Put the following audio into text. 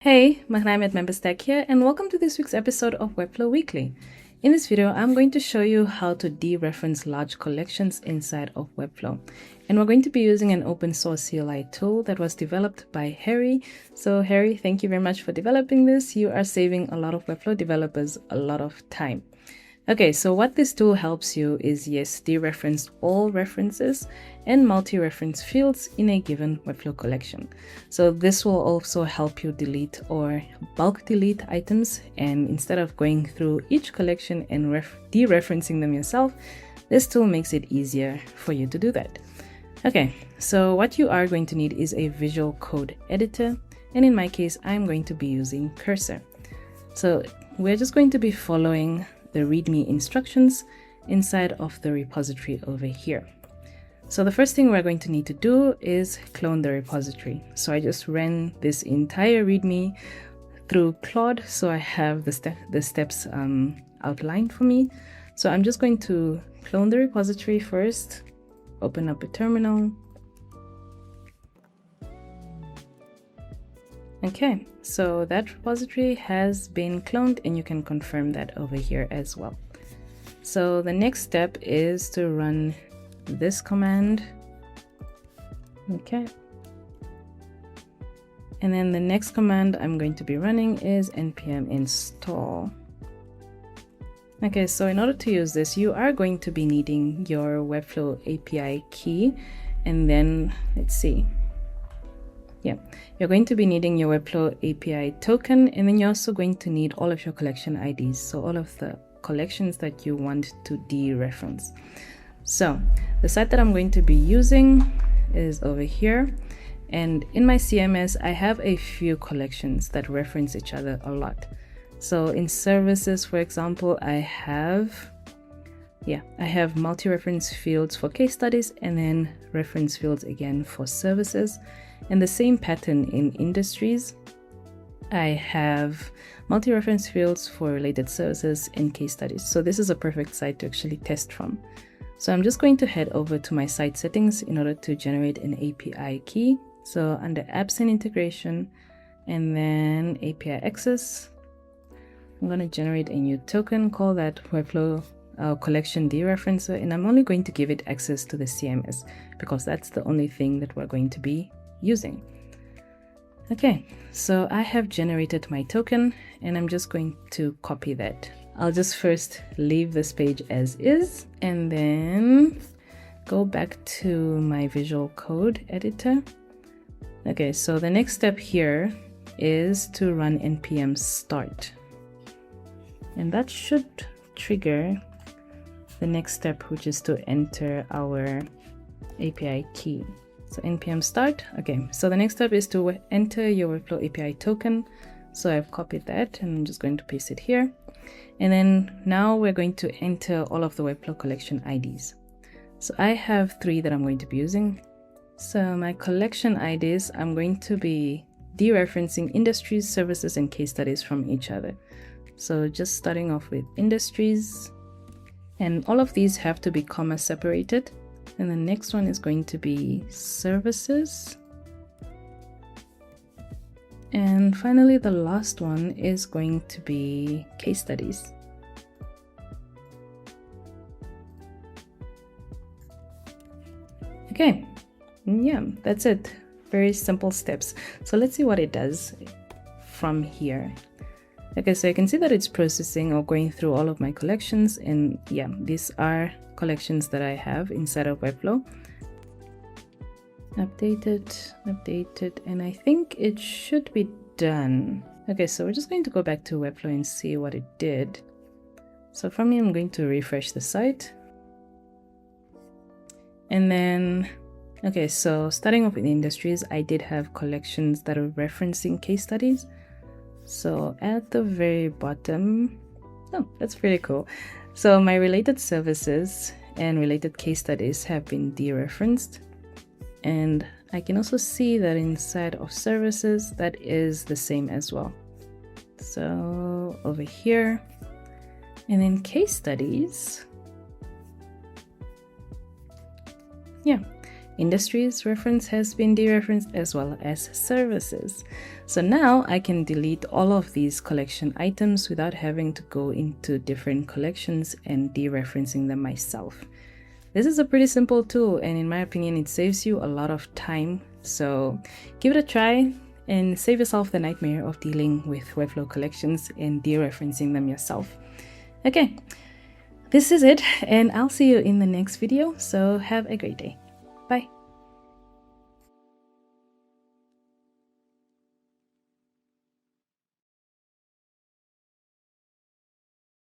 Hey, Mahnaim Memberstack here, and welcome to this week's episode of Webflow Weekly. In this video, I'm going to show you how to dereference large collections inside of Webflow. And we're going to be using an open source CLI tool that was developed by Harry. So Harry, thank you very much for developing this. You are saving a lot of Webflow developers a lot of time. Okay, so what this tool helps you is, yes, dereference all references and multi-reference fields in a given Webflow collection. So this will also help you delete or bulk delete items, and instead of going through each collection and dereferencing them yourself, this tool makes it easier for you to do that. Okay, so what you are going to need is a visual code editor, and in my case, I'm going to be using Cursor. So we're just going to be following the README instructions inside of the repository over here. So the first thing we're going to need to do is clone the repository. So I just ran this entire README through Claude, so I have the steps outlined for me. So I'm just going to clone the repository first, open up a terminal. Okay, so that repository has been cloned, and you can confirm that over here as well. So the next step is to run this command. Okay. And then the next command I'm going to be running is npm install. Okay, so in order to use this, you are going to be needing your Webflow API key, and then let's see. Yeah, you're going to be needing your Webflow API token, and then you're also going to need all of your collection IDs, so all of the collections that you want to dereference. So the site that I'm going to be using is over here, and in my CMS I have a few collections that reference each other a lot. So in services, for example, I have multi-reference fields for case studies, and then reference fields again for services. And the same pattern in industries. I have multi-reference fields for related services and case studies. So this is a perfect site to actually test from. So I'm just going to head over to my site settings in order to generate an API key. So under apps and integration, and then API access, I'm going to generate a new token, call that Webflow collection dereferencer, and I'm only going to give it access to the CMS because that's the only thing that we're going to be using. Okay, so I have generated my token, and I'm just going to copy that. I'll just first leave this page as is, and then go back to my visual code editor. Okay, so the next step here is to run npm start, and that should trigger the next step, which is to enter our API key. So npm start. Okay, so the next step is to enter your Webflow API token. So I've copied that, and I'm just going to paste it here. And then now we're going to enter all of the Webflow collection IDs. So I have 3 that I'm going to be using. So my collection IDs, I'm going to be dereferencing industries, services, and case studies from each other. So just starting off with industries, and all of these have to be comma separated. And the next one is going to be services. And finally, the last one is going to be case studies. Okay, yeah, that's it. Very simple steps. So let's see what it does from here. Okay, so you can see that it's processing or going through all of my collections, and yeah, these are collections that I have inside of Webflow. Updated, and I think it should be done. Okay, so we're just going to go back to Webflow and see what it did. So from here, I'm going to refresh the site. And then, okay, so starting off with industries, I did have collections that are referencing case studies. So at the very bottom, oh, that's pretty cool. So my related services and related case studies have been dereferenced. And I can also see that inside of services, that is the same as well. So over here, and then case studies. Yeah, Industries reference has been dereferenced as well as services. So now I can delete all of these collection items without having to go into different collections and dereferencing them myself. This is a pretty simple tool, and in my opinion, it saves you a lot of time. So give it a try and save yourself the nightmare of dealing with Webflow collections and dereferencing them yourself. Okay, this is it, and I'll see you in the next video. So have a great day.